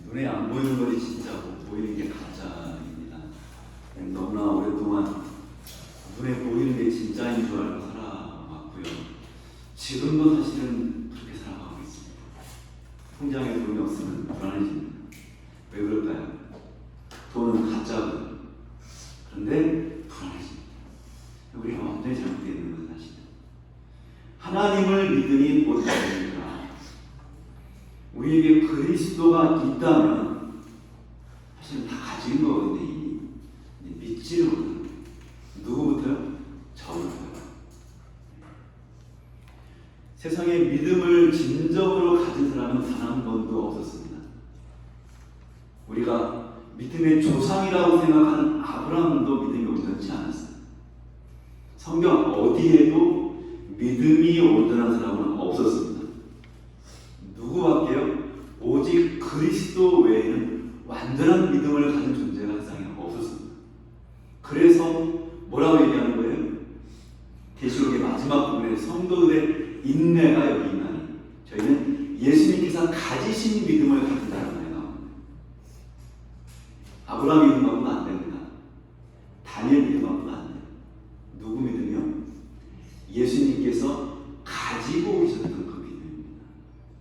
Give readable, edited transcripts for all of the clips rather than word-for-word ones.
눈에 안 보이는 것이 진짜고 보이는 게 가짜입니다. 너무나 오랫동안 눈에 보이는 게 진짜인 줄 알고 살아왔고요. 지금도 사실은 그렇게 살아가고 있습니다. 통장에 돈이 없으면 불안해집니다. 왜 그럴까요? 돈은 가짜거든요. 그런데 불안해집니다. 우리가 완전히 잘못되어 있는 것은 사실은 하나님을 믿으니 곧 되느니라. 우리에게 그리스도가 있다면 사실은 다 가진 거거든요. 이미 믿지를 못하는 거예요. 누구부터요? 저부터요. 세상에 믿음을 진정으로 가진 사람은 단 한 번도 없었습니다. 우리가 믿음의 조상이라고 생각하는 아브라함도 믿음이 온전치 않았어요. 성경 어디에도 믿음이 온전한 사람은 없었습니다. 누구밖에요? 오직 그리스도 외에는 완전한 믿음을 가진 존재가 세상에 없었습니다. 그래서 뭐라고 얘기하는 거예요? 계시록의 마지막 부분에 성도들의 인내가 여기 있나니 저희는 예수님께서 가지신 믿음을 가진다는 말이 나옵니다. 아브라함 믿음 갖고는 안 됩니다. 다니엘 믿음 갖고는 안 돼요. 누구 믿음이요? 예수님께서 가지고 계셨던 그 믿음입니다.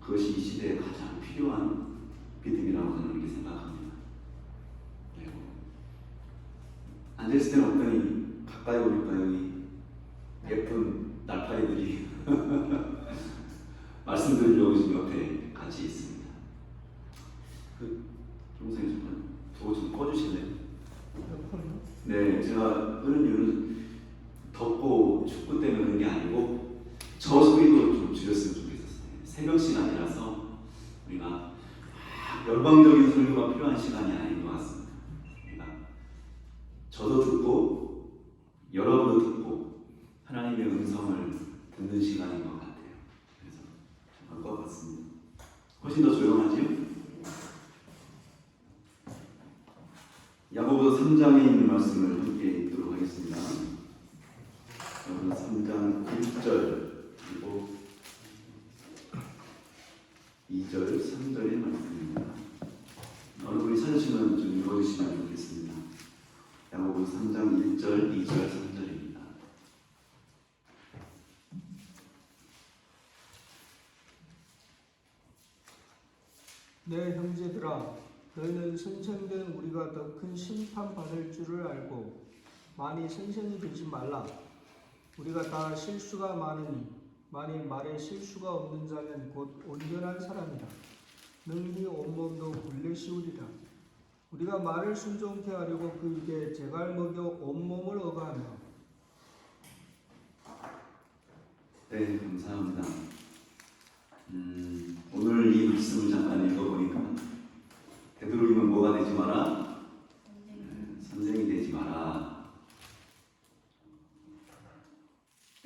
그것이 이 시대에 가장 필요한 믿음이라고 저는 이렇게 생각합니다. 그리고 앉아있을 때는 어떠니? 가까이 오니까 여기 예쁜 날파리들이 말씀드리려고 지금 옆에 같이 있습니다. 그 동생이 저거 좀 꺼주실래요? 네, 제가 그런 이유는 덥고 춥고 때문에 그런 게 아니고 저 소리도 좀 줄였으면 좋겠었어요. 새벽 시간이라서 우리가 열광적인 설교가 필요한 시간이 아닌 것 같습니다. 우리가 저도 듣고 여러분도 듣고 하나님의 음성을 듣는 시간인 것 같아요. 그래서 그럴 것 같습니다. 훨씬 더 조용하지요? 야고보서 3장에 있는 말씀을 함께 읽도록 하겠습니다. 야고보서 3장 1절 그리고 2절, 3절의 말씀입니다. 어느 분이 찾으시면 좀 읽어주시면 좋겠습니다. 야고보서 3장 1절, 2절, 3절입니다. 내 형제들아, 너희는 선생된 우리가 더 큰 심판 받을 줄을 알고 많이 선생이 되지 말라. 우리가 다 실수가 많으니 만일 말에 실수가 없는 자는 곧 온전한 사람이라. 능히 온몸도 굴레시우리라. 우리가 말을 순종케 하려고 그 입에 재갈 먹여 온몸을 억하며. 네, 감사합니다. 오늘 이 말씀을 잠깐 읽어보니까 되도록이면 뭐가 되지 마라? 선생이 되지 마라.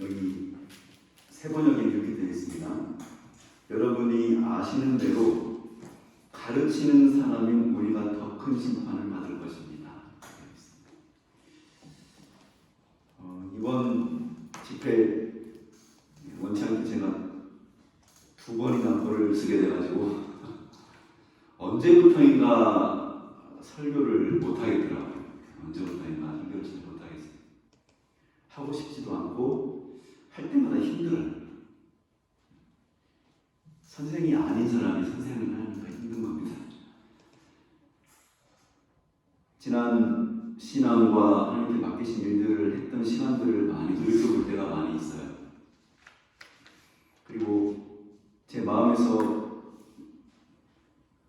여기 세 번역에 이렇게 되어 있습니다. 여러분이 아시는 대로 가르치는 사람인 우리가 더 큰 심판을 받을 것입니다. 이번 집회 원치 않게 제가 두 번이나 글을 쓰게 돼가지고 언제부터인가 설교를 못하겠더라고요. 언제부터인가 설교를 잘 못하겠어요. 하고 싶지도 않고 할 때마다 힘들어요. 선생이 아닌 사람이 선생을 하니까 힘든 겁니다. 지난 신앙과 하나님께 맡기신 일들을 했던 시간들을 많이 돌이켜볼 때가 많이 있어요. 그리고 제 마음에서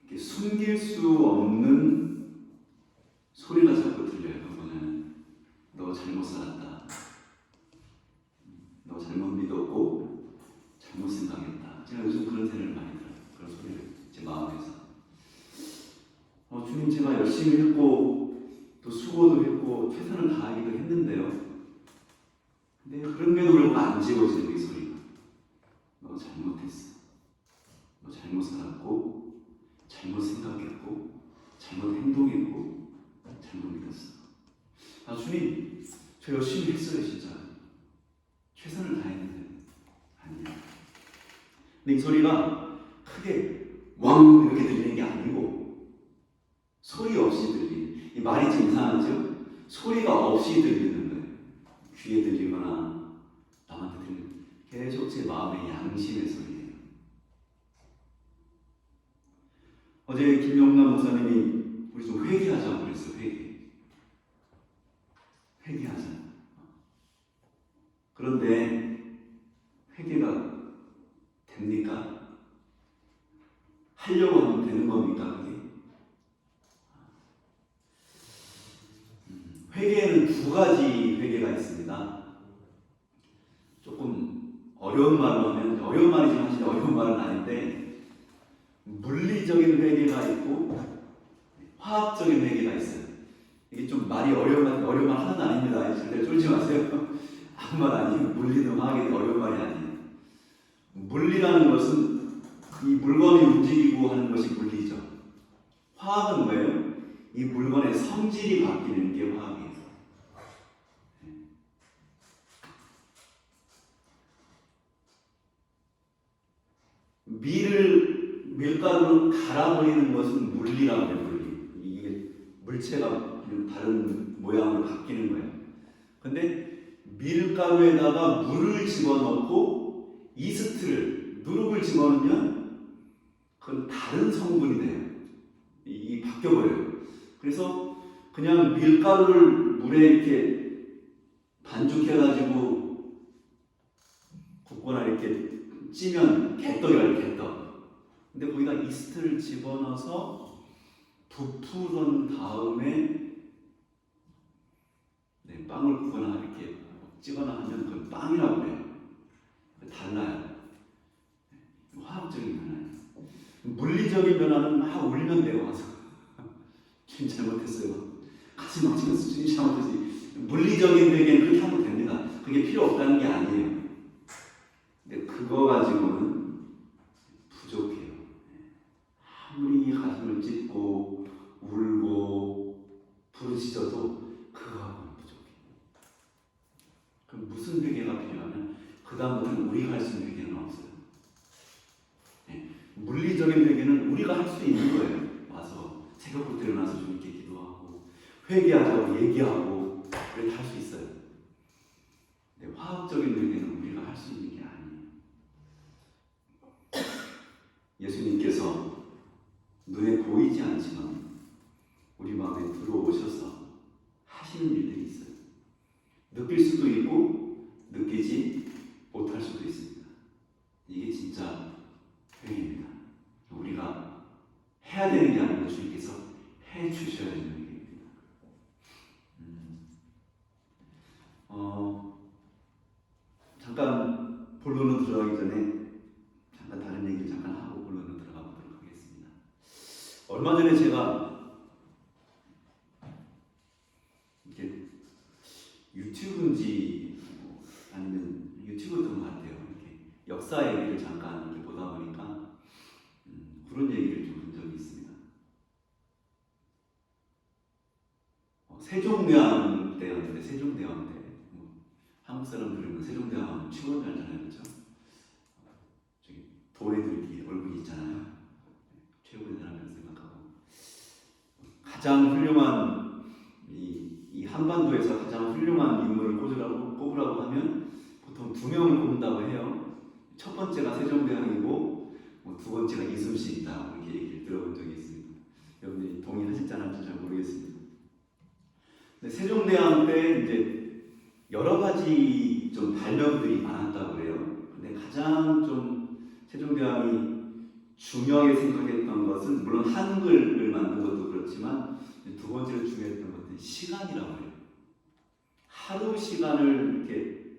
이렇게 숨길 수 없는 소리가 자꾸 들려요. 그거는 너 잘못 살았다. 너 잘못 믿었고 잘못 생각했다. 제가 요즘 그런 생각을 많이 들어요. 그런 소리를 제 마음에서. 주님, 제가 열심히 했고 또 수고도 했고 최선을 다하기도 했는데요. 근데 그런데도 불구하고 안 지워지는 이 소리가. 너 잘못했어. 너 잘못 살았고 잘못 생각했고 잘못 행동했고 잘못 믿었어. 주님, 저 열심히 했어요. 진짜 최선을 다했는데 아니에요. 근데 이 소리가 크게 왕 이렇게 들리는 게 아니고 소리 없이 들리는, 이 말이 좀 이상하죠? 소리가 없이 들리는 거예요. 귀에 들리거나 남한테 들리는, 계속 제 마음의 양심의 소리예요. 어제 김용남 목사님이 우리 좀 회개하자고 그랬어요. 회개하자. 그런데 회개가 됩니까? 하려고 하면 되는 겁니까? 그게? 회개에는 두 가지 회개가 있습니다. 조금 어려운 말로 하면, 어려운 말이지만 사실 어려운 말은 아닌데, 물리적인 회개가 있고 화학적인 회개가 있어요. 이게 좀 말이 어려운 말 하나도 아닙니다. 절대 쫄지 마세요. 아무 말 아니에요. 물리든 화학이든 어려운 말이 아니에요. 물리라는 것은 이 물건이 움직이고 하는 것이 물리죠. 화학은 뭐예요? 이 물건의 성질이 바뀌는 게 화학이에요. 밀가루를 갈아버리는 것은 물리라고 해요. 이게 물체가 다른 모양으로 바뀌는 거예요. 근데 밀가루에다가 물을 집어넣고 이스트를, 누룩을 집어넣으면 그건 다른 성분이 돼요. 이게 바뀌어버려요. 그래서 그냥 밀가루를 물에 이렇게 반죽해가지고 굽거나 이렇게 찌면 개떡이라고, 개떡. 근데 거기다 이스트를 집어넣어서 부풀은 다음에 빵을 굽거나 이렇게 찌거나 하면 그건 빵이라고 해요. 달라요. 화학적인 변화예요. 물리적인 변화는 막 울면 돼요. 와서 주님 잘못했어요. 같이 막 찍어서 주님 잘못했어요. 물리적인 회개는 그렇게 하면 됩니다. 그게 필요 없다는 게 아니에요. 근데 그거 가지고는 부족해요. 아무리 가슴을 찢고 울고 부르짖어도 그거하고는 부족해요. 그럼 무슨 회개가 필요하면 그 다음부터는 우리가 할 수 있는 회개는 없어요. 물리적인 회개는 우리가 할 수 있는 거예요. 와서 새벽부터 일어나서 주님께 기도하고 회개하자고 얘기하고 그렇게 할 수 있어요. 근데 화학적인 회개는 우리가 할 수 있는 게 아니에요. 예수님께서 눈에 보이지 않지만 우리 마음에 들어오셔서 하시는 일들이 있어요. 느낄 수도 있고 느끼지 못할 수도 있습니다. 이게 진짜 회개입니다. 우리가 해야 되는 게 아니고 주님께서 해 주셔야 되는 회개입니다. 잠깐 본론으로 들어가기 전에 잠깐 다른 얘기를 잠깐 하고 본론으로 들어가 보도록 하겠습니다. 얼마 전에 제가 이렇게 유튜브인지 아니면 유튜브였던 것 같아요. 이렇게 역사 얘기를 잠깐 이렇게 보다 보니까 그런 얘기를 좀 본 적이 있습니다. 세종대왕 때였는데, 세종대왕 때 한국 사람들은 세종대왕 추억을 알잖아요, 그렇죠? 저기 도래들이 얼굴이 있잖아요. 최고의 사람이라고 생각하고 가장 훌륭한 이 한반도에서 가장 훌륭한 인물을 꼽으라고 하면 보통 두 명을 꼽는다고 해요. 첫 번째가 세종대왕이고 두 번째가 이순신이다, 이렇게 얘기를 들어본 적이 있습니다. 여러분들이 동의하실지 안 하실지 잘 모르겠습니다. 근데 세종대왕 때 이제 여러 가지 좀 발명들이 많았다고 해요. 근데 가장 좀 세종대왕이 중요하게 생각했던 것은 물론 한글을 만든 것도 그렇지만 두 번째로 중요했던 것은 시간이라고 해요. 하루 시간을 이렇게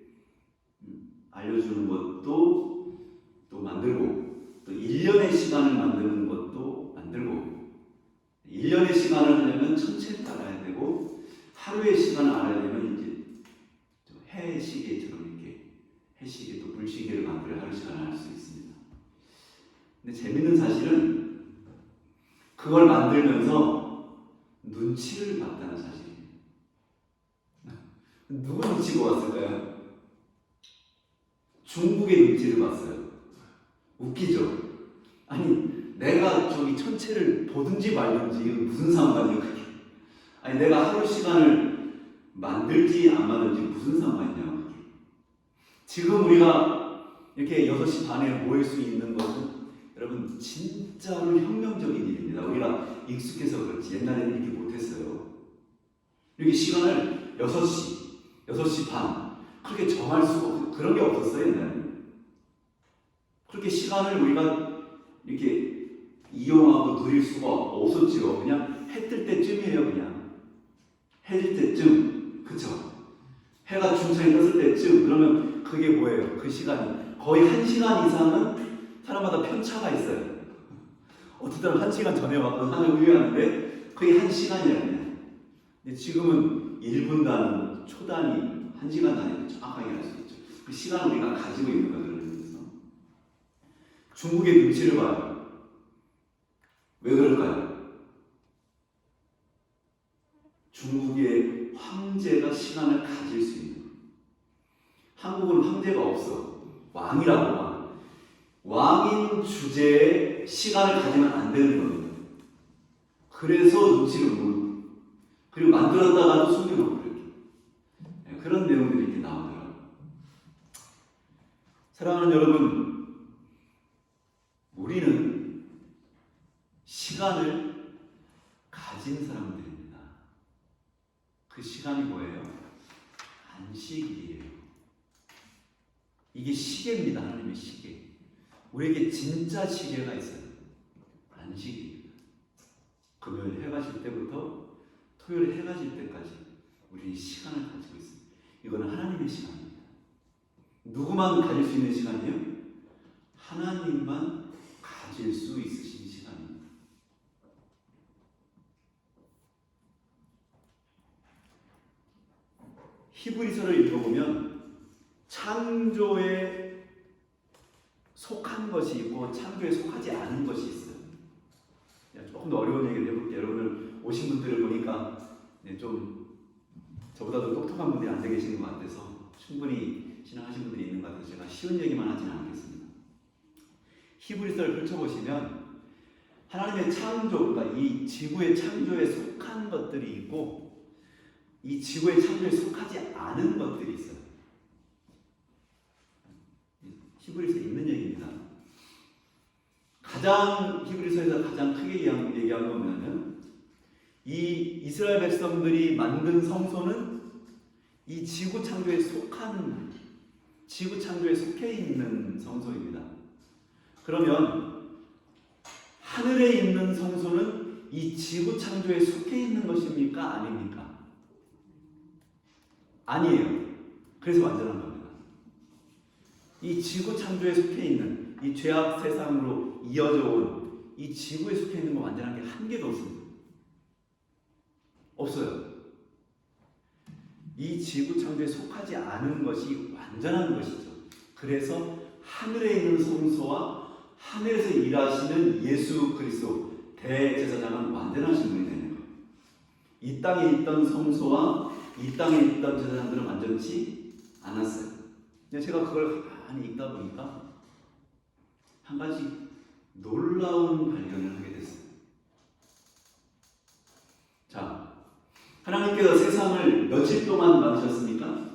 알려주는 것도 또 만들고 또 1년의 시간을 만드는 것도 만들고 1년의 시간을 하려면 천체를 따라야 되고 하루의 시간을 알아야 되면 이제 해 시계처럼 이렇게 해 시계 또 물시계를 만들어 하루 시간을 알 수 있습니다. 근데 재밌는 사실은 그걸 만들면서 눈치를 봤다는 사실이에요. 누구 눈치 보았을까요? 중국의 눈치를 봤어요. 웃기죠? 아니 내가 저기 천체를 보든지 말든지 무슨 상관이야 그게. 아니 내가 하루 시간을 만들지 안 만들지 무슨 상관이냐고 그게. 지금 우리가 이렇게 6시 반에 모일 수 있는 것은 여러분 진짜로 혁명적인 일입니다. 우리가 익숙해서 그렇지 옛날에는 이렇게 못했어요. 이렇게 시간을 6시 반 그렇게 정할 수가 그런 게 없었어요 옛날에는. 그렇게 시간을 우리가 이렇게 이용하고 누릴 수가 없었지요. 그냥 해 뜰 때쯤이에요. 그냥 해 질 때쯤, 그쵸? 해가 중천이 떴을 때쯤. 그러면 그게 뭐예요? 그 시간이 거의 1시간 이상은 사람마다 편차가 있어요. 어떤 사람은 1시간 전에 와서 하늘 후회하는데 거의 1시간이라요. 근데 지금은 1분 단위, 초 단위, 1시간 단위 정확하게 알 수 있죠. 그 시간을 우리가 가지고 있는 거들을 위해서. 중국의 눈치를 봐요. 왜 그럴까요? 중국의 황제가 시간을 가질 수 있는 거예요. 한국은 황제가 없어. 왕이라고 와. 왕인 주제에 시간을 가지면 안 되는 겁니다. 그래서 눈치를 모르고 그리고 만들었다가도 숨겨놓고 이렇게 그런 내용들이 이렇게 나오더라고요. 사랑하는 여러분, 우리는 시간을 가진 사람들입니다. 그 시간이 뭐예요? 안식일이에요. 이게 시계입니다. 하나님의 시계. 우리에게 진짜 시계가 있어요. 안식일입니다. 금요일 해가 질 때부터 토요일 해가 질 때까지 우리는 시간을 가지고 있습니다. 이거는 하나님의 시간입니다. 누구만 가질 수 있는 시간이에요? 하나님만 가질 수 있으신 시간입니다. 히브리서를 읽어보면 창조에 속한 것이 있고 창조에 속하지 않은 것이 있어요. 조금 더 어려운 얘기를 해볼게요. 여러분들 오신 분들을 보니까 좀 저보다도 똑똑한 분들이 앉아 계시는 것 같아서 충분히 신앙하신 분들이 있는 것 같아서 제가 쉬운 얘기만 하지는 않겠습니다. 히브리서를 펼쳐보시면 하나님의 창조, 그러니까 이 지구의 창조에 속한 것들이 있고 이 지구의 창조에 속하지 않은 것들이 있어요. 히브리서에 있는 얘기입니다. 히브리서에서 가장 크게 얘기한 건 뭐냐면 이 이스라엘 백성들이 만든 성소는 이 지구 창조에 속해 있는 성소입니다. 그러면 하늘에 있는 성소는 이 지구 창조에 속해 있는 것입니까? 아닙니까? 아니에요. 그래서 완전한 겁니다. 이 지구 창조에 속해 있는 이 죄악 세상으로 이어져 온 이 지구에 속해 있는 거 완전한 게 한 개도 없습니다. 없어요. 이 지구 창조에 속하지 않은 것이 완전한 것이죠. 그래서 하늘에 있는 성소와 하늘에서 일하시는 예수 그리스도 대제사장은 완전하신 분이 되는 거예요. 이 땅에 있던 성소와 이 땅에 있던 제사장들은 완전치 않았어요. 제가 그걸 가만히 읽다 보니까 한 가지 놀라운 발견을 하게 됐어요. 자, 하나님께서 세상을 며칠 동안 만드셨습니까?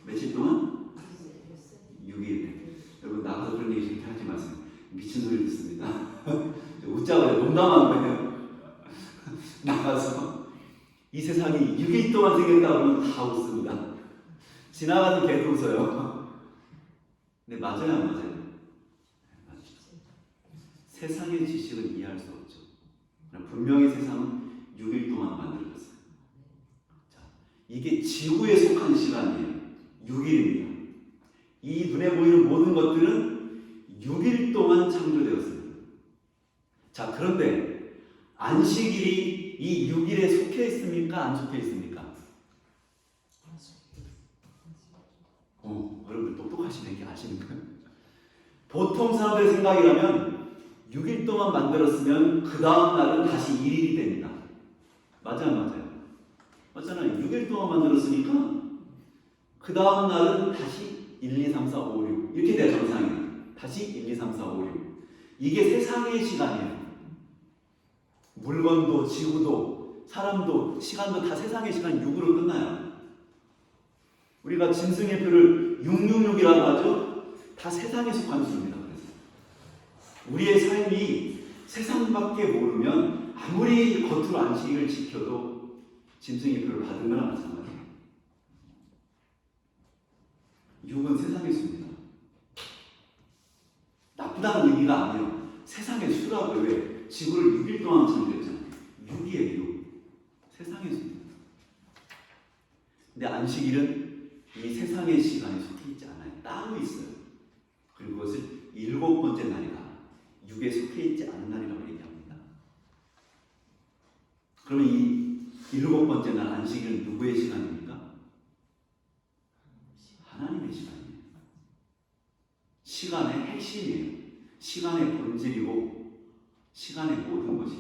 며칠 동안? 6일. 여러분 나가서 그런 얘기 절대 하지 마세요. 미친 소리 듣습니다. 웃자고요. 농담한 거예요. 나가서 이 세상이 6일 동안 생겼다 그러면 다 웃습니다. 지나가는 개도 웃어요. 근데 맞아요, 안 맞아요? 맞죠. 세상의 지식은 이해할 수 없죠. 분명히 세상은 6일 동안 만들어졌어요. 자, 이게 지구에 속한 시간이에요. 6일입니다. 이 눈에 보이는 모든 것들은 6일 동안 창조되었습니다. 자, 그런데 안식일이 이 6일에 속해 있습니까? 안 속해 있습니까? 여러분 똑똑하시네. 이렇게 아시는 거예요. 보통 사람들의 생각이라면 6일 동안 만들었으면 그 다음 날은 다시 1일이 됩니다. 맞아요, 맞아요. 맞잖아요. 6일 동안 만들었으니까 그 다음 날은 다시 1, 2, 3, 4, 5, 6 이렇게 돼야 정상이에요. 다시 1, 2, 3, 4, 5, 6. 이게 세상의 시간이에요. 물건도 지구도 사람도 시간도 다 세상의 시간 6으로 끝나요. 우리가 짐승의 표를 666이라고 하죠. 다 세상에 속한 수입니다. 그래서 우리의 삶이 세상밖에 모르면 아무리 겉으로 안식일을 지켜도 짐승의 표를 받은 거나 마찬가지예요. 6은 세상의 수입니다. 나쁘다는 의미가 아니에요. 세상의 수라고요. 왜? 지구를 6일 동안 창조했잖아요. 6이에요. 6. 세상의 수입니다. 근데 안식일은 이 세상의 시간에 속해 있지 않아요. 따로 있어요. 그리고 그것을 7번째 날이다. 6에 속해 있지 않은 날이라고 얘기합니다. 그러면 이 7번째 날 안식일은 누구의 시간입니까? 하나님의 시간이에요. 시간의 핵심이에요. 시간의 본질이고 시간의 모든 것이.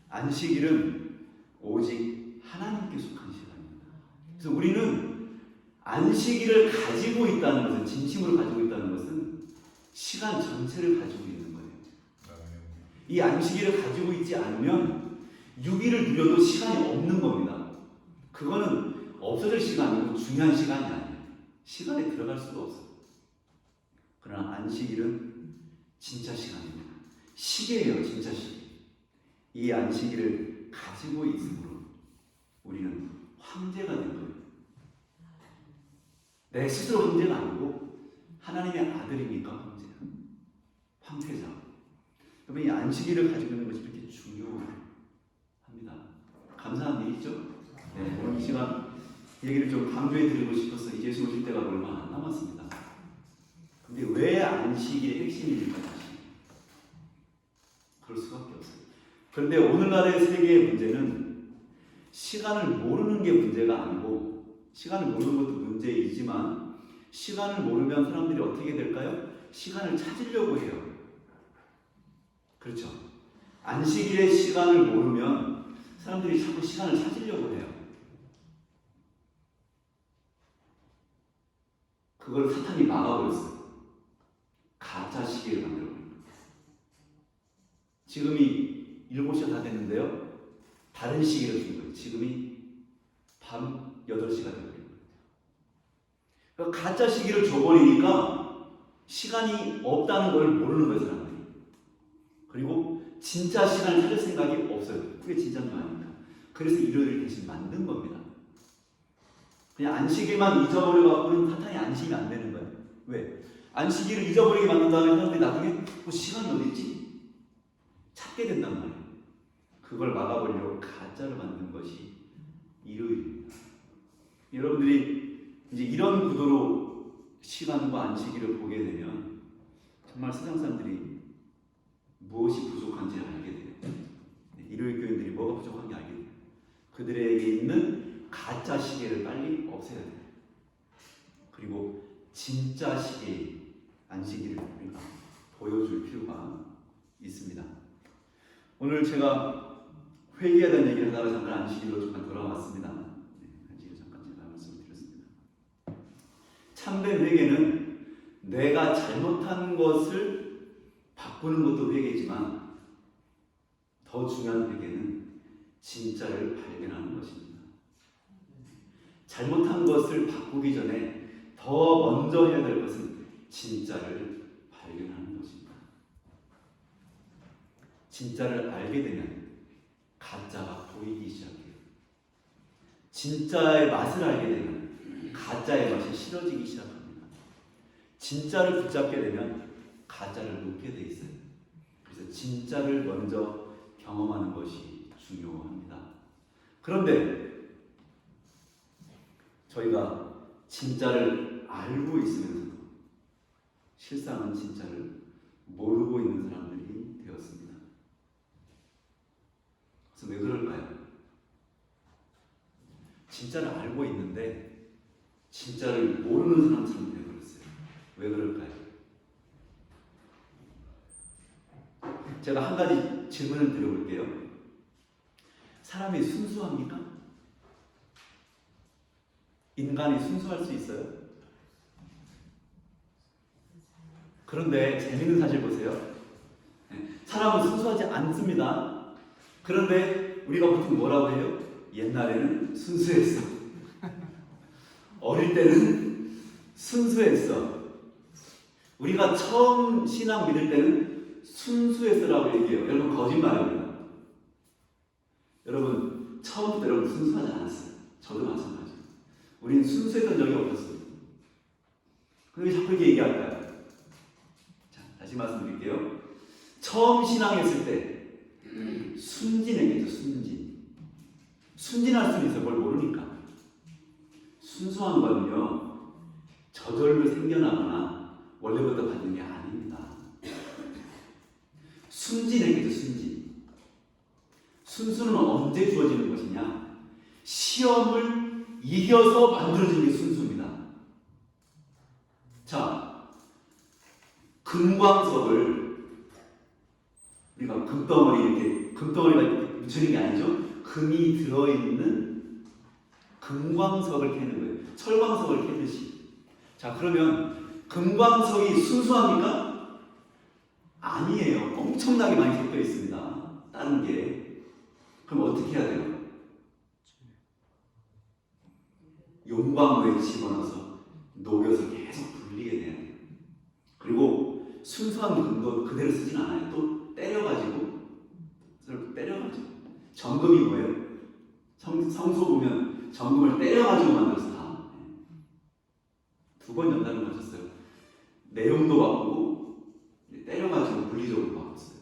안식일은 오직 하나님께 속한 시간입니다. 그래서 우리는 안식일을 가지고 있다는 것은, 진심으로 가지고 있다는 것은 시간 전체를 가지고 있는 거예요. 이 안식일을 가지고 있지 않으면 6일을 누려도 시간이 없는 겁니다. 그거는 없어질 시간이고 중요한 시간이 아니에요. 시간에 들어갈 수가 없어요. 그러나 안식일은 진짜 시간입니다. 시계예요. 진짜 시계. 이 안식일을 가지고 있으므로 우리는 황제가 된 거예요. 내 스스로 황제가 아니고 하나님의 아들이니까 황제야. 황태자. 그러면 이 안식일을 가지고 있는 것이 그렇게 중요합니다. 감사한 일이죠. 네, 오늘 이 시간 얘기를 좀 강조해 드리고 싶어서 이제 예수 오실 때가 얼마 안 남았습니다. 근데 왜 안식일의 핵심입니까? 그럴 수밖에 없어요. 그런데 오늘날의 세계의 문제는 시간을 모르는 게 문제가 아니고, 시간을 모르는 것도 문제이지만 시간을 모르면 사람들이 어떻게 될까요? 시간을 찾으려고 해요. 그렇죠? 안식일의 시간을 모르면 사람들이 자꾸 시간을 찾으려고 해요. 그걸 사탄이 막아버렸어요. 가짜 시계를 만들어버린 거예요. 지금이 7시가 다 됐는데요. 다른 시계를 준 거예요. 지금이 밤 8시가 되버린 거예요. 그러니까 가짜 시계를 줘버리니까 시간이 없다는 걸 모르는 거예요, 사람들이. 그리고 진짜 시간을 찾을 생각이 없어요. 그게 진짜인 거 아닙니까? 그래서 일요일을 대신 만든 겁니다. 그냥 안식일만 잊어버려갖고는 사탄이 안심이 안 되는 거예요. 왜? 안식일을 잊어버리게 만든 다음에 사람들이 나중에 시간이 어디 있지? 찾게 된단 말이에요. 그걸 막아버리려고 가짜를 만든 것이 일요일입니다. 여러분들이 이제 이런 구도로 시간과 안식일을 보게 되면 정말 세상 사람들이 무엇이 부족한지 알게 돼요. 일요일 교인들이 뭐가 부족한지 알게 돼요. 그들에게 있는 가짜 시계를 빨리 없애야 돼요. 그리고 진짜 시계의 안식일을 우리가 보여줄 필요가 있습니다. 오늘 제가 회개에 대한 얘기를 하다가 잠깐 안식일로 잠깐 돌아왔습니다. 안식일 잠깐 제가 말씀을 드렸습니다. 참된 회개는 내가 잘못한 것을 바꾸는 것도 회개지만 더 중요한 회개는 진짜를 발견하는 것입니다. 잘못한 것을 바꾸기 전에 더 먼저 해야 될 것은 진짜를 발견하는 것입니다. 진짜를 알게 되면 가짜가 보이기 시작해요. 진짜의 맛을 알게 되면 가짜의 맛이 싫어지기 시작합니다. 진짜를 붙잡게 되면 가짜를 놓게 돼 있어요. 그래서 진짜를 먼저 경험하는 것이 중요합니다. 그런데 저희가 진짜를 알고 있으면서도 실상은 진짜를 모르고 있는 사람들이 되었습니다. 그래서 왜 그럴까요? 진짜를 알고 있는데 진짜를 모르는 사람처럼 되어버렸어요. 왜 그럴까요? 제가 한 가지 질문을 드려볼게요. 사람이 순수합니까? 인간이 순수할 수 있어요? 그런데 재밌는 사실 보세요. 사람은 순수하지 않습니다. 그런데 우리가 보통 뭐라고 해요? 옛날에는 순수했어. 어릴 때는 순수했어. 우리가 처음 신앙 믿을 때는 순수했어라고 얘기해요. 여러분 거짓말입니다. 여러분 처음부터 여러분 순수하지 않았어요. 저도 마찬가지예요. 우리는 순수했던 적이 없었어요. 그럼 자꾸 이렇게 얘기할까요? 자, 다시 말씀드릴게요. 처음 신앙했을 때 순진했겠죠. 순진할 수는 있어요. 뭘 모르니까. 순수한 거는요 저절로 생겨나거나 원래부터 받는 게 아닙니다. 순진했겠죠. 순수는 언제 주어지는 것이냐? 시험을 이겨서 만들어지는 게 순수입니다. 자, 금광석을 우리가 금덩어리가 이렇게 묻혀진 게 아니죠. 금이 들어있는 금광석을 캐는 거예요. 철광석을 캐듯이. 자, 그러면 금광석이 순수합니까? 아니에요. 엄청나게 많이 섞여 있습니다. 다른 게. 그럼 어떻게 해야 돼요? 용광로에 집어넣어서 녹여서 계속 불리게 돼야 돼요. 그리고 순수한 금도 그대로 쓰진 않아요. 또 때려가지고 정금이 뭐예요? 성소 보면 정금을 때려가지고 만들어서 다 2번 연단을 하셨어요. 내용도 바꾸고 때려가지고 물리적으로 바꿨어요.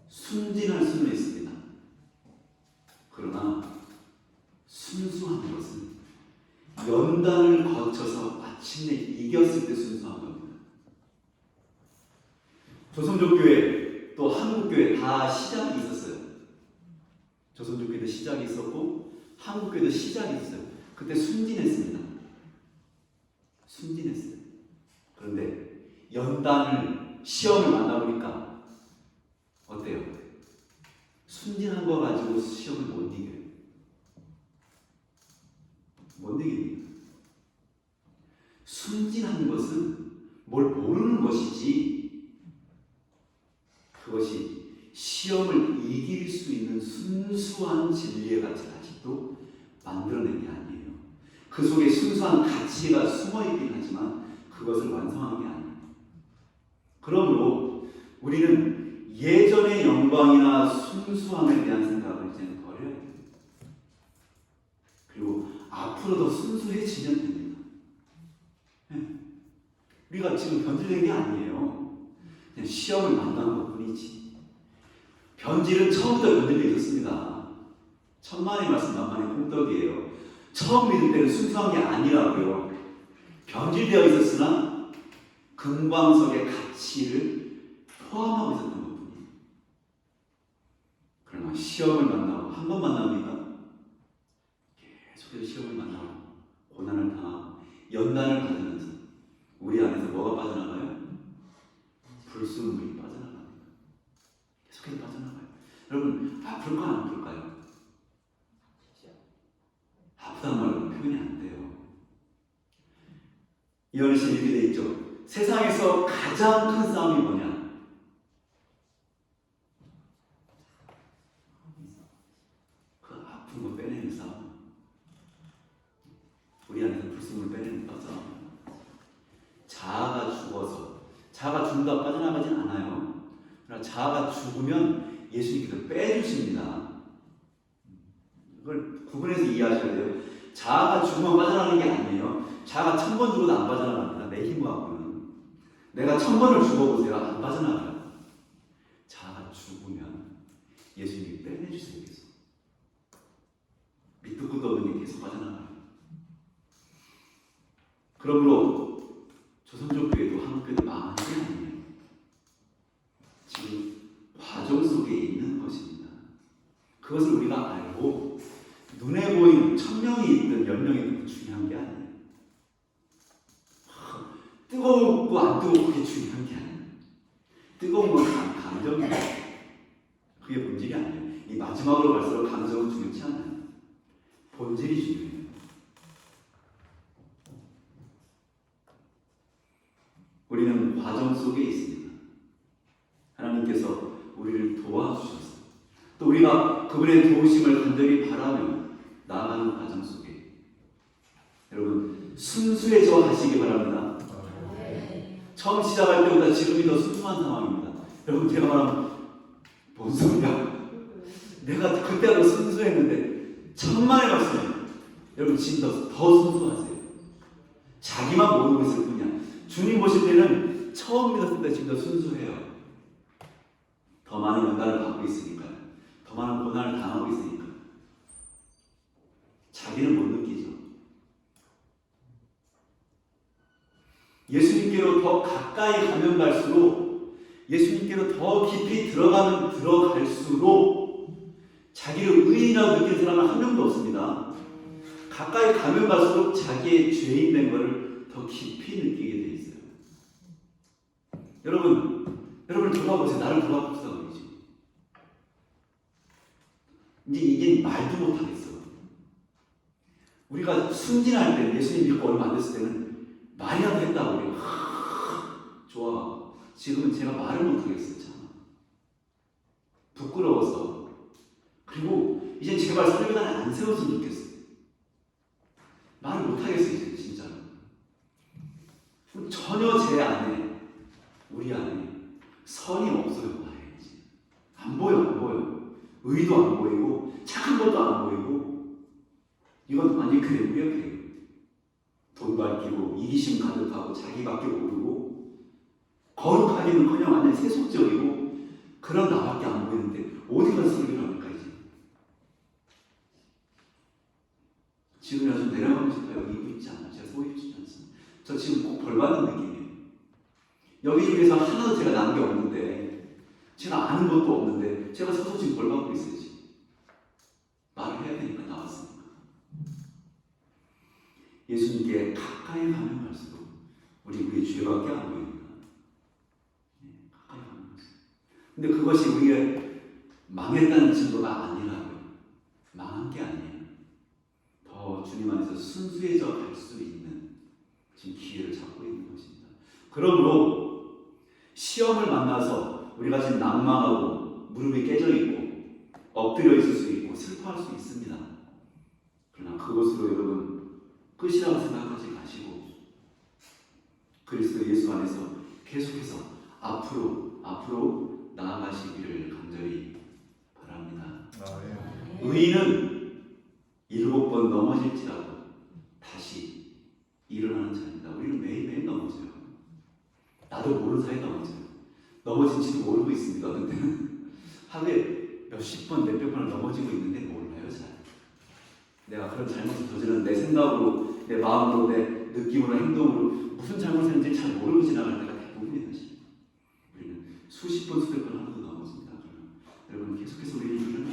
순진할 수는 있습니다. 그러나 순수한 것은 연단을 거쳐서 마침내 이겼을 때 순수한 겁니다. 조선족교회 또 한국교회 다 시작이 있었어요. 조선족교회도 시작이 있었고 한국교회도 시작이 있었어요. 그때 순진했습니다. 순진했어요. 그런데 연단을 시험을 만나보니까 어때요? 순진한 거 가지고 시험을 못 이겨요. 못 이깁니다. 순진한 것은 뭘 모르는 것이지 그것이 시험을 이길 수 있는 순수한 진리의 가치를 아직도 만들어낸 게 아니에요. 그 속에 순수한 가치가 숨어있긴 하지만 그것을 완성한 게 아니에요. 그러므로 우리는 예전의 영광이나 순수함에 대한 생각을 이제는 버려야 돼요. 그리고 앞으로 더 순수해지면 됩니다. 우리가 지금 변질된 게 아니에요. 그냥 시험을 만난 것 뿐이지. 변질은 처음부터 변질되어 있었습니다. 천만의 말씀 만만의 콩떡이에요. 처음 믿을 때는 순수한 게 아니라고요. 변질되어 있었으나 금광석의 가치를 포함하고 있었던 것뿐이에요. 그러나 시험을 만나고 한 번 만납니다. 계속해서 시험을 만나고 고난을 당하고 연단을 받으면서 우리 안에서 뭐가 빠져나가요? 불순물이 빠져나갑니다. 계속해서 빠져나가요. 여러분 아플까 안 아플까요? 아프다는 말로 표현이 안 돼요. 이현희 씨는 이렇게 돼 있죠. 세상에서 가장 큰 싸움이 뭐냐? 그 아픈 거 빼내는 싸움. 우리 안에서 불순물 빼내는 싸움. 자아가 죽어서 자아가 죽는다고 빠져나가진 않아요. 그러나 자아가 죽으면 예수님께서 빼주십니다. 그걸 구분해서 이해하셔야 돼요. 자아가 죽으면 빠져나가는 게 아니에요. 자아가 1000번 죽어도 안 빠져나갑니다. 내 힘으로는. 내가 1000번을 죽어보세요. 안 빠져나가요. 자아가 죽으면 예수님이 빼내주세요. 계속. 밑도 끝도 없는 게 계속 빠져나가요. 그러므로 조선족 교회도 한국교회도 망하는 게 아니에요. 지금 과정 속에 있는 것입니다. 그것을 우리가 알고 눈에 보이는 1000명이 있든 10명이 있든 중요한 게 아니에요. 뜨겁고 안 뜨겁고 그게 중요한 게 아니에요. 뜨거운 건 감정이에요. 그게 본질이 아니에요. 이 마지막으로 갈수록 감정은 중요치 않아요. 본질이 중요해요. 우리가 그분의 도우심을 간절히 바라며 나아가는 과정 속에 여러분 순수해져 가시기 바랍니다. 처음 시작할 때보다 지금이 더 순수한 상황입니다. 여러분 제가 말하면 뭔 소리야? 내가 그때도 순수했는데 천만의 말씀이에요. 여러분 지금 더 순수하세요. 자기만 모르고 있을 뿐이야. 주님 보실 때는 처음 믿었을 때 지금 더 순수해요. 더 많은 연단을 받고 있으니까요. 더 많은 고난을 당하고 있으니까 자기는 못 느끼죠. 예수님께로 더 가까이 가면 갈수록 예수님께로 더 깊이 들어갈수록 자기를 의인이라고 느끼는 사람은 한 명도 없습니다. 가까이 가면 갈수록 자기의 죄인 된 것을 더 깊이 느끼게 돼 있어요. 여러분 돌아보세요. 나를 돌아봅시다. 이제 말도 못하겠어. 우리가 순진할 때, 예수님 믿고 얼마 안 됐을 때는 말이라도 했다고 우리가 좋아. 지금은 제가 말을 못하겠어요. 참. 부끄러워서. 그리고 이제 제발 설교단에 안 세웠으면 좋겠어. 말을 못하겠어요. 이제 진짜로. 전혀 제 안에, 우리 안에 선이 없어요. 말해야지. 안 보여. 의도 안 보이고 착한 것도 안 보이고 이건 완전히 그래 무역해요. 돈 밝히고 이기심 가득하고 자기밖에 모르고 거룩하기는커녕 완전히 세속적이고 그런 나밖에 안 보이는데 어디 가서 설교를 합니까 이제? 지금 좀 내려가고 싶어요. 여기 입고 있지 않아요. 제가 서 입지 않습니다. 저 지금 꼭 벌받는 느낌이에요. 여기저기서 하나도 제가 남은 게 없는데 제가 아는 것도 없는데 제가 서서 지금 벌 받고 있어요. 지금. 말을 해야 되니까 나왔으니까. 예수님께 가까이 가면 갈수록 우리의 죄밖에 안 보입니다. 가까이 가면 갈수록. 근데 그것이 우리가 망했다는 증거가 아니라고요. 망한 게 아니에요. 더 주님 안에서 순수해져 갈 수 있는 지금 기회를 잡고 있는 것입니다. 그러므로 시험을 만나서 우리가 지금 낭망하고 무릎이 깨져 있고 엎드려 있을 수 있고 슬퍼할 수 있습니다. 그러나 그것으로 여러분 끝이라고 생각하지 마시고 그리스도 예수 안에서 계속해서 앞으로 나아가시기를 간절히 바랍니다. 의인은 7번 넘어질지라도 다시 일어나는 자입니다. 우리는 매일매일 넘어져요. 나도 모르는 사이에 넘어져요. 넘어진지도 모르고 있습니다. 어떤 때는 하루에 몇십 번, 몇백 번을 넘어지고 있는데 몰라요. 잘. 내가 그런 잘못을 저지른 내 생각으로, 내 마음으로, 내 느낌으로, 행동으로 무슨 잘못을 했는지 잘 모르고 지나갈 때가 대부분의 것입니다. 우리는 수십 번, 수백 번 하루도 넘어집니다. 여러분 계속해서 우리는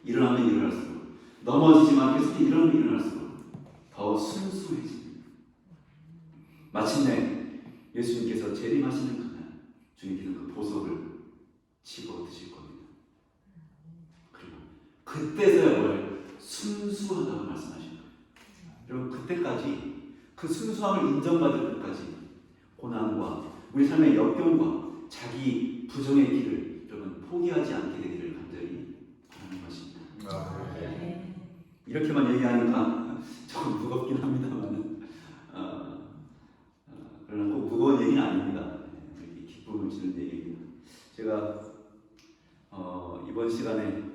일어나면 일어날수록 넘어지지만 계속 일어나면 일어날수록 더 순수해집니다. 마침내 예수님께서 재림하시는 그날 주님께서는 그 보석을 집어 드실 겁니다. 그리고 그때서야 뭘 순수하다고 말씀하신 거예요. 여러분 그때까지 그 순수함을 인정받을 때까지 고난과 우리 삶의 역경과 자기 부정의 길을 여러분 포기하지 않게 되기를 간절히 바라는 것입니다. 이렇게만 얘기하니까 조금 무겁긴 합니다만 그러나 꼭 무거운 얘기는 아닙니다. 기쁨을 주는 얘기입니다. 제가 이번 시간에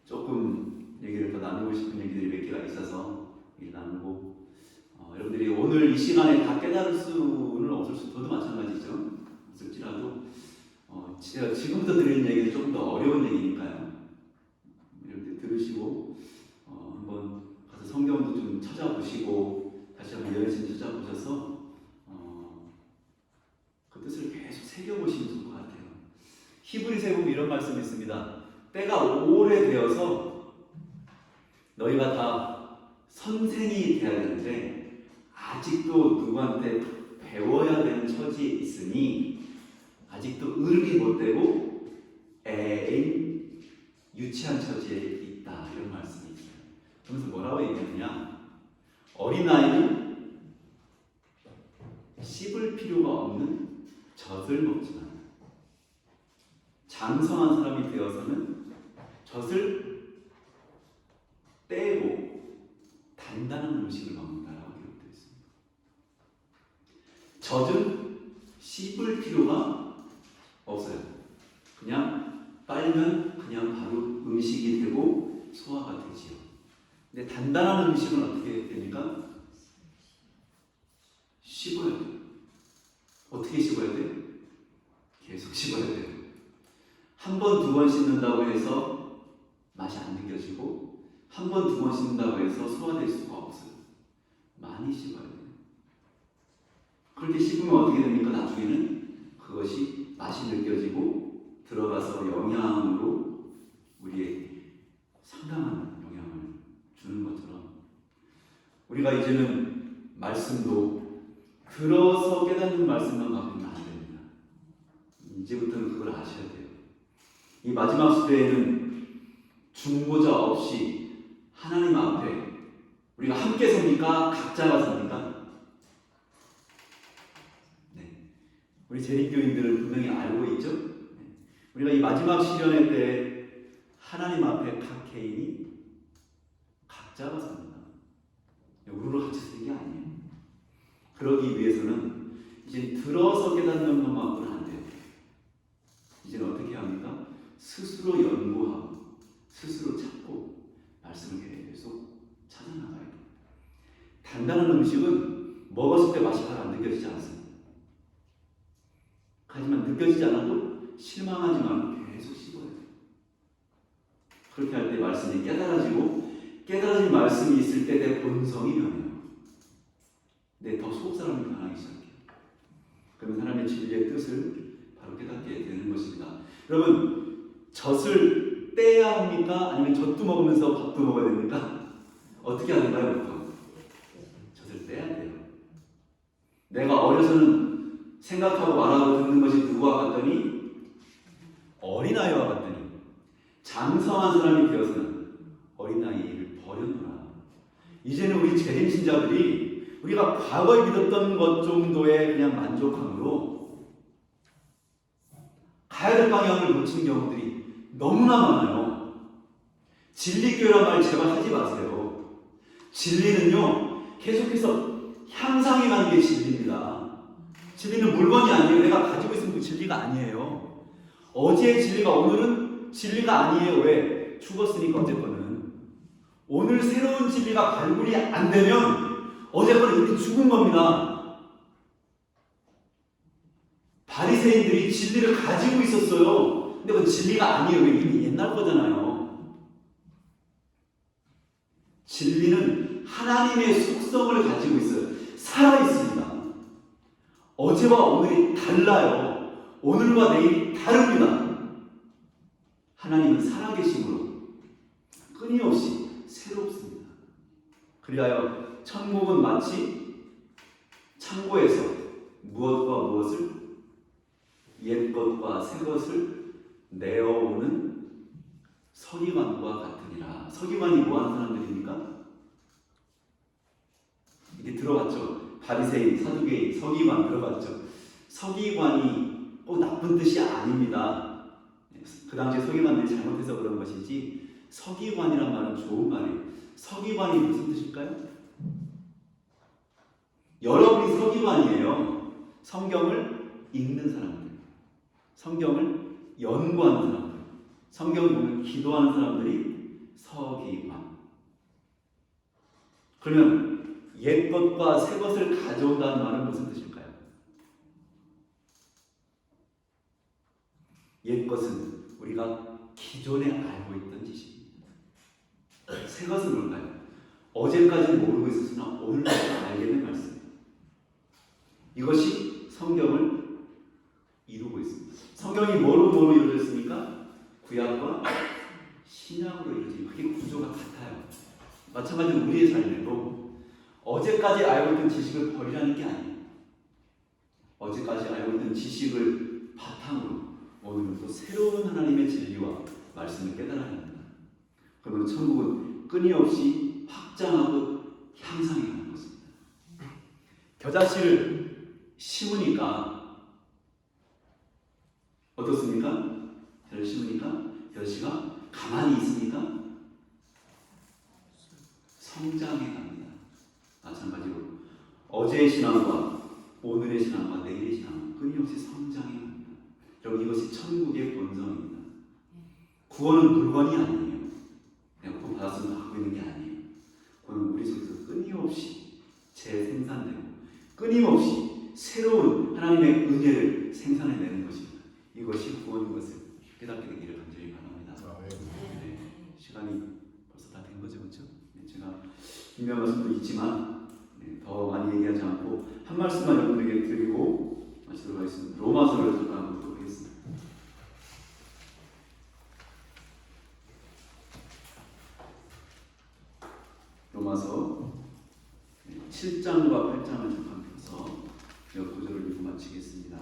조금 얘기를 더 나누고 싶은 얘기들이 몇 개가 있어서 나누고 여러분들이 오늘 이 시간에 다 깨달을 수는 없을 수 저도 마찬가지죠. 없을지라도 제가 지금부터 드리는 얘기는 조금 더 어려운 얘기니까요. 여러분들 들으시고 한번 가서 성경도 좀 찾아보시고 다시 한번 열심히 찾아보셔서 그 뜻을 계속 새겨보시면 좋을 것 같아요. 히브리서에 보면 이런 말씀이 있습니다. 때가 오래되어서 너희가 다 선생이 되어야 되는데 아직도 누구한테 배워야 되는 처지에 있으니 아직도 어른이 못되고 애인 유치한 처지에 있다. 이런 말씀이 있어요. 그러면서 뭐라고 얘기하느냐, 어린아이는 씹을 필요가 없는 젖을 먹지만 장성한 사람이 되어서는 떼고 단단한 음식을 먹는다라고 기록되어 있습니다. 젖은 씹을 필요가 없어요. 그냥 빨면 그냥 바로 음식이 되고 소화가 되지요. 근데 단단한 음식은 어떻게 됩니까? 씹어야 돼요. 어떻게 씹어야 돼요? 계속 씹어야 돼요. 한 번, 두 번 씹는다고 해서 맛이 안 느껴지고 한 번, 두 번 씹는다고 해서 소화될 수가 없어요. 많이 씹어야 돼요. 그렇게 씹으면 어떻게 됩니까? 나중에는 그것이 맛이 느껴지고 들어가서 영양으로 우리의 상당한 영향을 주는 것처럼 우리가 이제는 말씀도 들어서 깨닫는 말씀만 갖고는 안 됩니다. 이제부터는 그걸 아셔야 돼요. 이 마지막 시대에는 중보자 없이 하나님 앞에 우리가 함께 섭니까? 각자가 섭니까? 네. 우리 재림교인들은 분명히 알고 있죠? 네. 우리가 이 마지막 시련의 때 하나님 앞에 각 개인이 각자가 섭니다. 우르르 같이 서는 게 아니에요. 그러기 위해서는 이제 들어서 깨닫는 것만 갖고는 안 돼요. 이제는 어떻게 합니까? 스스로 연구하고 스스로 찾고 말씀을 계속 찾아나가야 돼요. 단단한 음식은 먹었을 때 맛이 잘 안 느껴지지 않습니다. 하지만 느껴지지 않아도 실망하지만 계속 씹어야 돼요. 그렇게 할 때 말씀이 깨달아지고 깨달아진 말씀이 있을 때 내 본성이 변해요. 내 더 속사람이 변하기 시작해요. 그러면 하나님의 진리의 뜻을 바로 깨닫게 되는 것입니다. 여러분, 젖을 떼야 합니까? 아니면 젖도 먹으면서 밥도 먹어야 됩니까? 어떻게 하는가요, 보통? 젖을 떼야 돼요. 내가 어려서는 생각하고 말하고 듣는 것이 누구와 같더니 어린아이와 같더니 장성한 사람이 되어서는 어린아이를 버렸노라. 이제는 우리 재림신자들이 우리가 과거에 믿었던 것 정도의 그냥 만족함으로 가야 될 방향을 놓치는 경우들이 너무나 많아요. 진리교회란 말 제발 하지 마세요. 진리는요, 계속해서 향상해 가는 게 진리입니다. 진리는 물건이 아니에요. 내가 가지고 있으면 그 진리가 아니에요. 어제의 진리가 오늘은 진리가 아니에요. 왜? 죽었으니까 어제 거는. 오늘 새로운 진리가 발굴이 안 되면 어제 거는 이미 죽은 겁니다. 바리새인들이 진리를 가지고 있었어요. 근데 그건 진리가 아니에요. 이미 옛날 거잖아요. 진리는 하나님의 속성을 가지고 있어요. 살아있습니다. 어제와 오늘이 달라요. 오늘과 내일이 다릅니다. 하나님은 살아계심으로 끊임없이 새롭습니다. 그리하여 천국은 마치 창고에서 무엇과 무엇을 옛 것과 새 것을 내어오는 서기관과 같으니라. 서기관이 뭐하는 사람들입니까? 이게 들어봤죠? 바리새인, 사두개인, 서기관 들어봤죠? 서기관이 꼭 나쁜 뜻이 아닙니다. 그 당시에 서기관들이 잘못해서 그런 것이지 서기관이란 말은 좋은 말이에요. 서기관이 무슨 뜻일까요? 여러분이 서기관이에요. 성경을 읽는 사람들, 성경을 연구하는 사람들, 성경을 보면 기도하는 사람들이 서기관. 그러면 옛 것과 새 것을 가져온다는 말은 무슨 뜻일까요? 옛 것은 우리가 기존에 알고 있던 지식입니다. 새 것은 뭘까요? 어제까지는 모르고 있었으나 오늘부터 알게 된 말씀. 이것이 성경을 이루고 있습니다. 성경이 뭐로 이루어져 있습니까? 구약과 신약으로 이루어진 그게 구조가 같아요. 마찬가지로 우리의 삶에도 어제까지 알고 있던 지식을 버리라는 게 아니에요. 어제까지 알고 있던 지식을 바탕으로 오늘은 또 새로운 하나님의 진리와 말씀을 깨달아야 합니다. 그러면 천국은 끊임없이 확장하고 향상해 가는 것입니다. 겨자씨를 심으니까 어떻습니까? 겨자씨를 심으니까 겨자씨가 가만히 있습니까? 성장해 갑니다. 마찬가지로 어제의 신앙과 오늘의 신앙과 내일의 신앙은 끊임없이 성장해 갑니다. 여러분, 이것이 천국의 본성입니다. 구원은 물건이 아니에요. 그냥 구원 받았으면 갖고 있는 게 아니에요. 구원은 우리 속에서 끊임없이 재생산되고 끊임없이 새로운 하나님의 은혜를 생산해내는 것입니다. 이것이 구원인 것을 깨닫게 되기를 간절히 바랍니다. 네, 시간이 벌써 다 된 거죠, 그렇죠? 네, 제가 준비한 말씀도 있지만 더 많이 얘기하지 않고 한 말씀만 여러분에게 드리고 마치도록 하겠습니다. 로마서를 잠깐 보도록 하겠습니다. 로마서 7장과 8장을 잠깐 펴서 몇 구절을 읽고 마치겠습니다.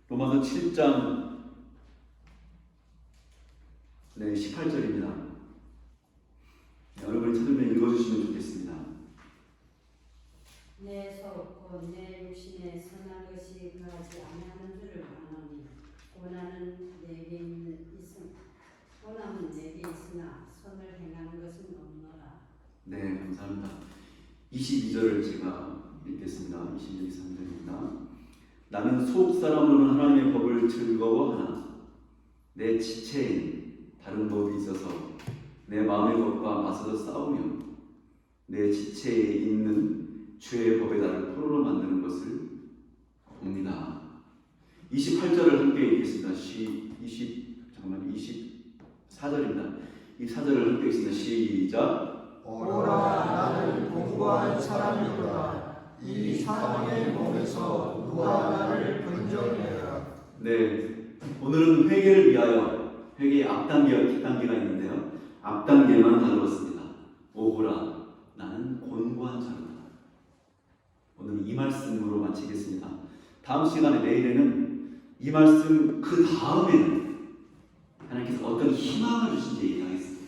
로마서 7장 18절입니다. 여러분이 찾으면 읽어주시면 좋겠습니다. 내 속 곧 내 육신에 선한 것이 그하지 아니하는 줄을 아노니 원하는 내게 있으나 선을 행하는 것은 없노라. 네, 감사합니다. 22절을 제가 읽겠습니다. 22절입니다. 나는 속 사람으로는 하나님의 법을 즐거워하나 내 지체인 다른 법이 있어서 내 마음의 법과 맞서서 싸우며 내 지체에 있는 죄의 법에 나를 포로로 만드는 것을 봅니다. 28절을 함께 읽겠습니다. 24절입니다. 이 4절을 함께 읽겠습니다. 시작. 오라 나는 공고한 사람이로다. 이 사망의 몸에서 누가 나를 건져내라. 네, 오늘은 회개를 위하여 회개의 앞단계와 뒷단계가 있는데요. 앞단계만 다루었습니다. 오호라 나는 곤고한 자로다. 오늘은 이 말씀으로 마치겠습니다. 다음 시간에 내일에는 이 말씀 그 다음에는 하나님께서 어떤 희망을 주신지 얘기하겠습니다.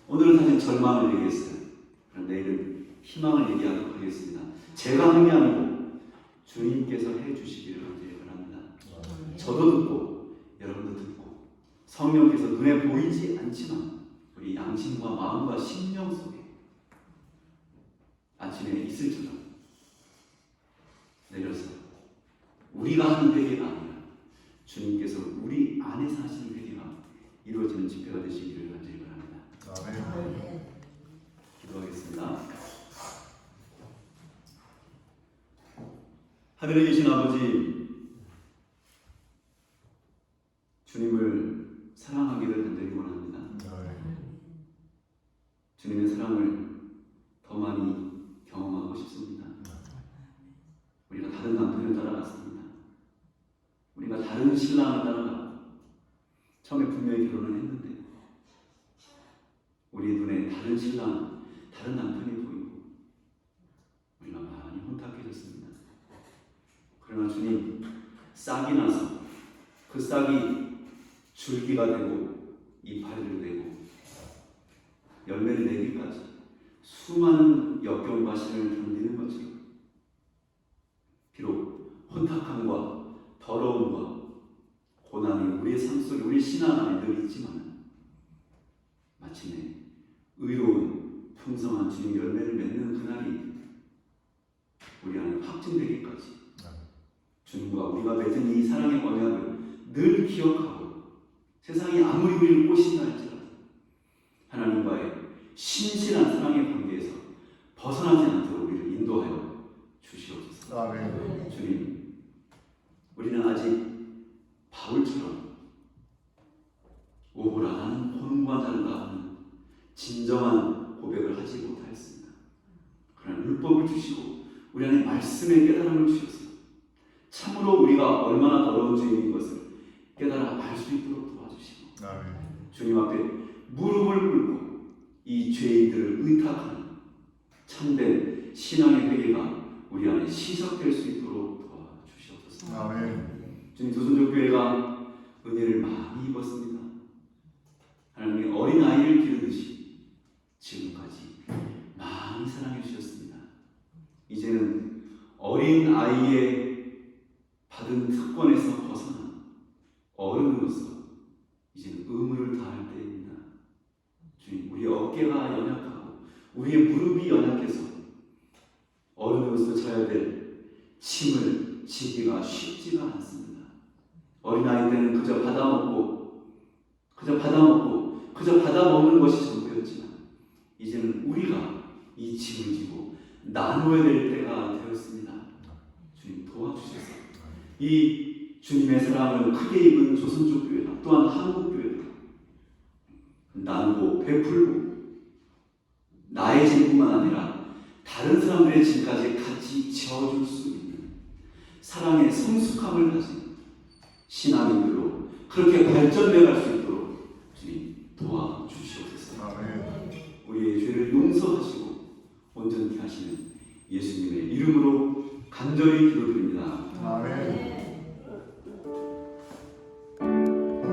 오늘은 사실 절망을 얘기했어요. 그럼 내일은 희망을 얘기하도록 하겠습니다. 제가 한 게 아니고 주님께서 해주시기를 간절히 바랍니다. 저도 듣고 여러분도 듣고 성령께서 눈에 보이지 않지만 우리 양심과 마음과 심령 속에 아침에 있을지도 내려서 우리가 하는 회개가 아니라 주님께서 우리 안에서 하시는 회개가 이루어지는 집회가 되시기를 간절히 바랍니다. 아멘. 기도하겠습니다. 하늘에 계신 아버지, 주님을 사랑하기를 간절히 원합니다. 주님의 사랑을 더 많이 경험하고 싶습니다. 우리가 다른 남편을 따라갔습니다. 우리가 다른 신랑을 따라가고 처음에 분명히 결혼을 했는데 우리 눈에 다른 신랑, 다른 남편이 보이고 우리가 많이 혼탁해졌습니다. 그러나 주님, 싹이 나서 그 싹이 줄기가 되고 이파리를 내고 열매를 내기까지 수많은 역경과 시련을 견디는 것처럼 비록 혼탁함과 더러움과 고난이 우리의 삶 속에 우리 신앙 안에 늘 있지만 마침내 의로운 풍성한 주님 열매를 맺는 그날이 우리 안에 확증되기까지 주님과 우리가 맺은 이 사랑의 언약을 늘 기억하고 세상이 아무리 우리를 꼬신다 할지라도 하나님과의 신실한 사랑의 관계에서 벗어나지 않도록 우리를 인도하여 주시옵소서. 아멘. 주님, 우리는 아직 바울처럼 오호라 나는 곤고한 자로다 하는 진정한 고백을 하지 못하였습니다. 그러나 율법을 주시고 우리 안에 말씀의 깨달음을 주셔서 참으로 우리가 얼마나 더러운 죄인인 것을 깨달아 알 수 있도록 도와주시고 아멘. 주님 앞에 무릎을 꿇고 이 죄인들을 의탁하는 참된 신앙의 회개가 우리 안에 시작될 수 있도록 도와주시옵소서. 아멘. 주님, 도순종교회가 은혜를 많이 입었습니다. 하나님의 어린 아이를 기르듯이 지금까지 많이 사랑해 주셨습니다. 이제는 어린 아이의 받은 특권에서 벗어나 어른으로서 이제는 의무를 다할 때입니다. 주님, 우리 어깨가 연약하고 우리의 무릎이 연약해서 어른으로서 져야 될 짐을 지기가 쉽지가 않습니다. 어린아이 때는 그저 받아먹는 것이 전부였지만 이제는 우리가 이 짐을 지고 나누어야 될 때가 되었습니다. 주님 도와주셔서 이 주님의 사랑을 크게 입은 조선족 교회가 또한 한국 교회가 나누고 베풀고 나의 짐뿐만 아니라 다른 사람들의 짐까지 같이 지어줄 수 있는 사랑의 성숙함을 가진 신앙인들로 그렇게 발전되어 갈 수 있도록 주님 도와주시옵소서. 우리의 죄를 용서하시고 온전케 하시는 예수님의 이름으로 간절히 기도드립니다. 아멘.